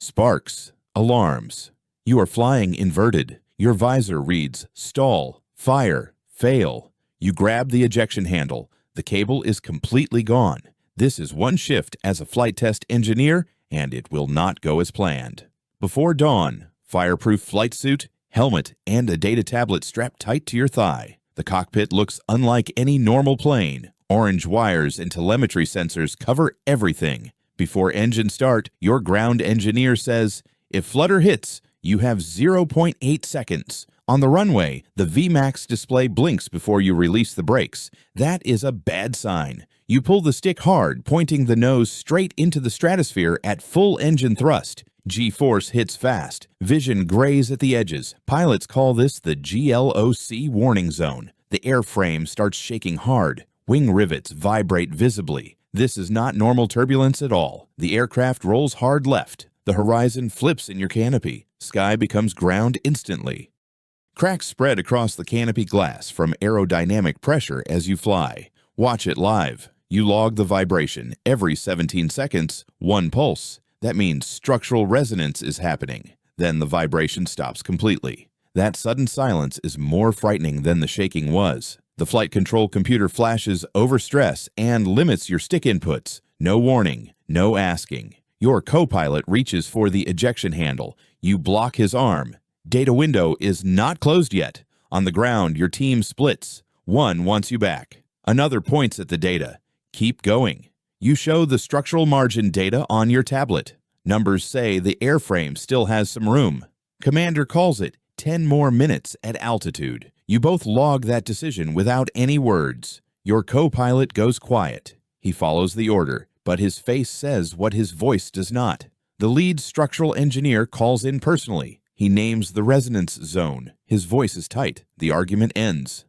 Sparks, alarms. You are flying inverted. Your visor reads stall, fire, fail. You grab the ejection handle. The cable is completely gone. This is one shift as a flight test engineer, and it will not go as planned. Before dawn, fireproof flight suit, helmet, and a data tablet strapped tight to your thigh. The cockpit looks unlike any normal plane. Orange wires and telemetry sensors cover everything. Before engine start, your ground engineer says, if flutter hits, you have 0.8 seconds. On the runway, the Vmax display blinks before you release the brakes. That is a bad sign. You pull the stick hard, pointing the nose straight into the stratosphere at full engine thrust. G-force hits fast. Vision grays at the edges. Pilots call this the GLOC warning zone. The airframe starts shaking hard. Wing rivets vibrate visibly. This is not normal turbulence at all. The aircraft rolls hard left. The horizon flips in your canopy. Sky becomes ground instantly. Cracks spread across the canopy glass from aerodynamic pressure as you fly. Watch it live. You log the vibration. Every 17 seconds, one pulse. That means structural resonance is happening. Then the vibration stops completely. That sudden silence is more frightening than the shaking was. The flight control computer flashes overstress and limits your stick inputs. No warning, no asking. Your co-pilot reaches for the ejection handle. You block his arm. Data window is not closed yet. On the ground, your team splits. One wants you back. Another points at the data. Keep going. You show the structural margin data on your tablet. Numbers say the airframe still has some room. Commander calls it 10 more minutes at altitude. You both log that decision without any words. Your co-pilot goes quiet. He follows the order, but his face says what his voice does not. The lead structural engineer calls in personally. He names the resonance zone. His voice is tight. The argument ends.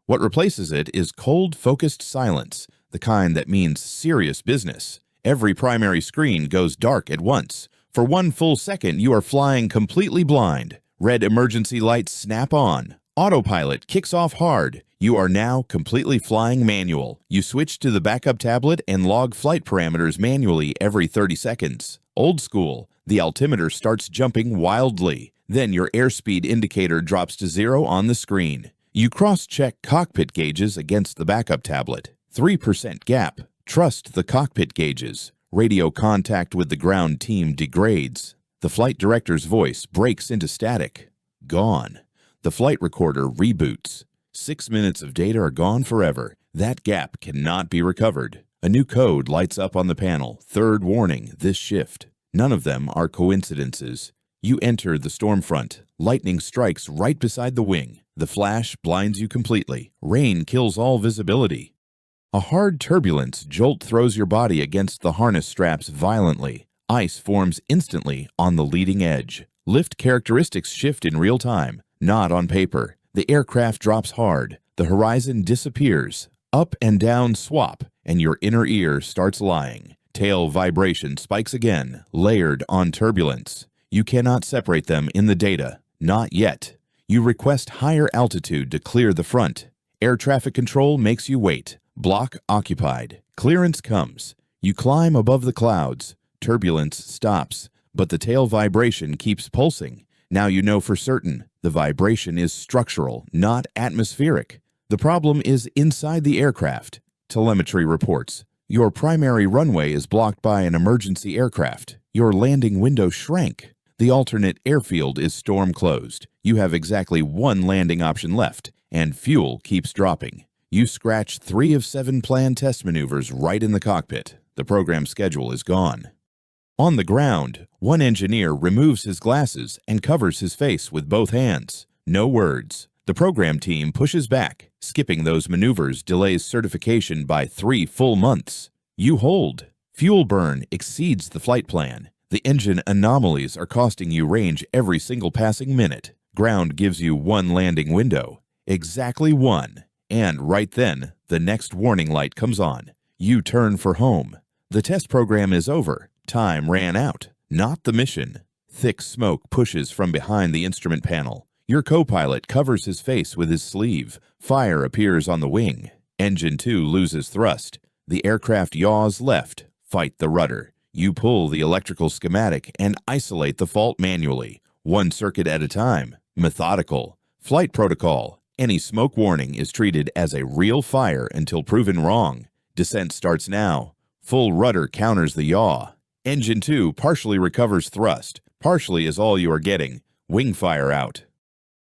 What replaces it is cold, focused silence, the kind that means serious business. Every primary screen goes dark at once. For one full second, you are flying completely blind. Red emergency lights snap on. Autopilot kicks off hard. You are now completely flying manual. You switch to the backup tablet and log flight parameters manually every 30 seconds. Old school. The altimeter starts jumping wildly. Then your airspeed indicator drops to 0 on the screen. You cross-check cockpit gauges against the backup tablet. 3% gap. Trust the cockpit gauges. Radio contact with the ground team degrades. The flight director's voice breaks into static. Gone. The flight recorder reboots. 6 minutes of data are gone forever. That gap cannot be recovered. A new code lights up on the panel. Third warning, this shift. None of them are coincidences. You enter the storm front. Lightning strikes right beside the wing. The flash blinds you completely. Rain kills all visibility. A hard turbulence jolt throws your body against the harness straps violently. Ice forms instantly on the leading edge. Lift characteristics shift in real time, not on paper. The aircraft drops hard. The horizon disappears. Up and down swap, and your inner ear starts lying. Tail vibration spikes again, layered on turbulence. You cannot separate them in the data. Not yet. You request higher altitude to clear the front. Air traffic control makes you wait. Block occupied. Clearance comes. You climb above the clouds. Turbulence stops, but the tail vibration keeps pulsing. Now you know for certain the vibration is structural, not atmospheric. The problem is inside the aircraft. Telemetry reports. Your primary runway is blocked by an emergency aircraft. Your landing window shrank. The alternate airfield is storm closed. You have exactly one landing option left, and fuel keeps dropping. You scratch 3 of 7 planned test maneuvers right in the cockpit. The program schedule is gone. On the ground, one engineer removes his glasses and covers his face with both hands. No words. The program team pushes back. Skipping those maneuvers delays certification by 3 full months. You hold. Fuel burn exceeds the flight plan. The engine anomalies are costing you range every single passing minute. Ground gives you one landing window. Exactly one. And right then, the next warning light comes on. You turn for home. The test program is over. Time ran out. Not the mission. Thick smoke pushes from behind the instrument panel. Your co-pilot covers his face with his sleeve. Fire appears on the wing. Engine 2 loses thrust. The aircraft yaws left. Fight the rudder. You pull the electrical schematic and isolate the fault manually, one circuit at a time. Methodical. Flight protocol. Any smoke warning is treated as a real fire until proven wrong. Descent starts now. Full rudder counters the yaw. Engine 2 partially recovers thrust. Partially is all you are getting. Wing fire out.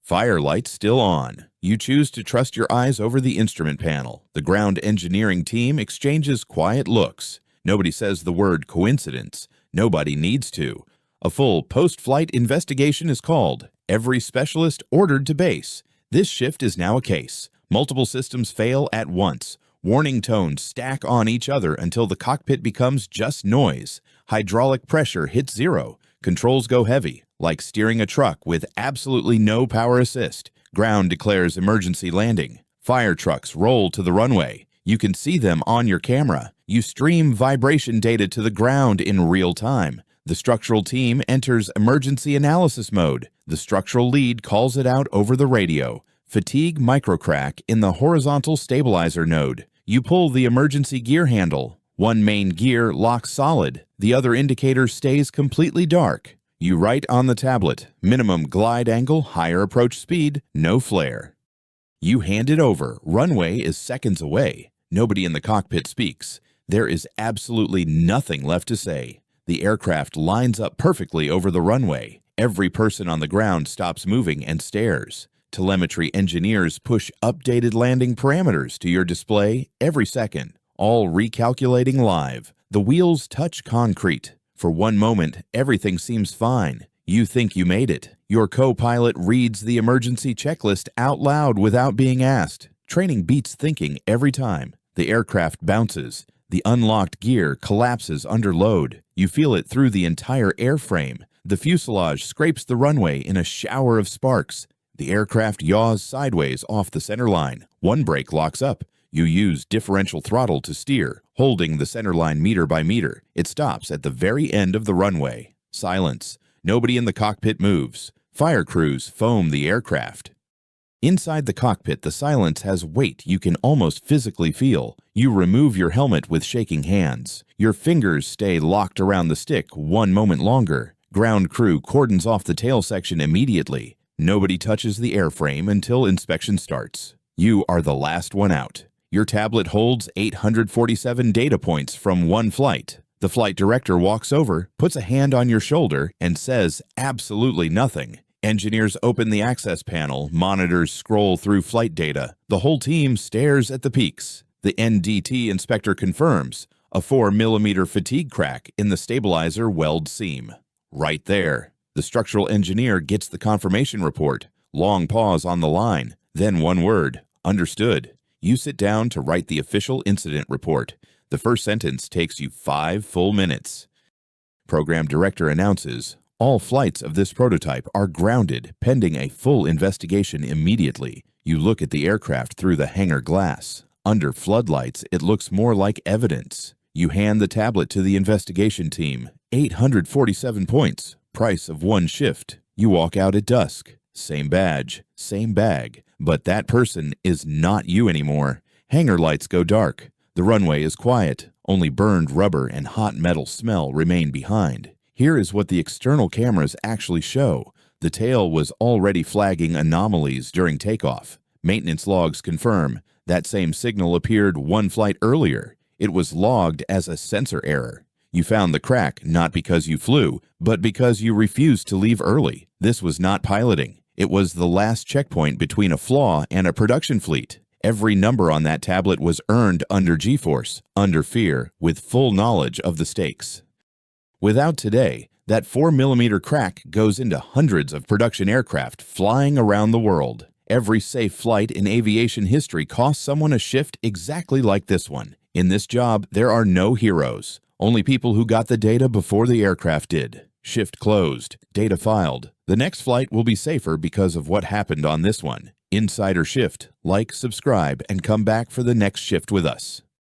Fire lights still on. You choose to trust your eyes over the instrument panel. The ground engineering team exchanges quiet looks. Nobody says the word coincidence. Nobody needs to. A full post-flight investigation is called. Every specialist ordered to base. This shift is now a case. Multiple systems fail at once. Warning tones stack on each other until the cockpit becomes just noise. Hydraulic pressure hits zero. Controls go heavy, like steering a truck with absolutely no power assist. Ground declares emergency landing. Fire trucks roll to the runway. You can see them on your camera. You stream vibration data to the ground in real time. The structural team enters emergency analysis mode. The structural lead calls it out over the radio. Fatigue microcrack in the horizontal stabilizer node. You pull the emergency gear handle. One main gear locks solid. The other indicator stays completely dark. You write on the tablet, minimum glide angle, higher approach speed, no flare. You hand it over. Runway is seconds away. Nobody in the cockpit speaks. There is absolutely nothing left to say. The aircraft lines up perfectly over the runway. Every person on the ground stops moving and stares. Telemetry engineers push updated landing parameters to your display every second, all recalculating live. The wheels touch concrete. For one moment, everything seems fine. You think you made it. Your co-pilot reads the emergency checklist out loud without being asked. Training beats thinking every time. The aircraft bounces. The unlocked gear collapses under load. You feel it through the entire airframe. The fuselage scrapes the runway in a shower of sparks. The aircraft yaws sideways off the center line. One brake locks up. You use differential throttle to steer, holding the center line meter by meter. It stops at the very end of the runway. Silence. Nobody in the cockpit moves. Fire crews foam the aircraft. Inside the cockpit, the silence has weight you can almost physically feel. You remove your helmet with shaking hands. Your fingers stay locked around the stick one moment longer. Ground crew cordons off the tail section immediately. Nobody touches the airframe until inspection starts. You are the last one out. Your tablet holds 847 data points from one flight. The flight director walks over, puts a hand on your shoulder, and says absolutely nothing. Engineers open the access panel, monitors scroll through flight data. The whole team stares at the peaks. The NDT inspector confirms a 4mm fatigue crack in the stabilizer weld seam. Right there. The structural engineer gets the confirmation report. Long pause on the line. Then one word. Understood. You sit down to write the official incident report. The first sentence takes you 5 full minutes. Program director announces, all flights of this prototype are grounded pending a full investigation immediately. You look at the aircraft through the hangar glass. Under floodlights, it looks more like evidence. You hand the tablet to the investigation team. 847 points. Price of one shift. You walk out at dusk. Same badge, same bag. But that person is not you anymore. Hangar lights go dark. The runway is quiet. Only burned rubber and hot metal smell remain behind. Here is what the external cameras actually show. The tail was already flagging anomalies during takeoff. Maintenance logs confirm that same signal appeared one flight earlier. It was logged as a sensor error. You found the crack not because you flew, but because you refused to leave early. This was not piloting. It was the last checkpoint between a flaw and a production fleet. Every number on that tablet was earned under G-force, under fear, with full knowledge of the stakes. Without today, that 4mm crack goes into hundreds of production aircraft flying around the world. Every safe flight in aviation history cost someone a shift exactly like this one. In this job, there are no heroes. Only people who got the data before the aircraft did. Shift closed. Data filed. The next flight will be safer because of what happened on this one. Insider Shift. Like, subscribe, and come back for the next shift with us.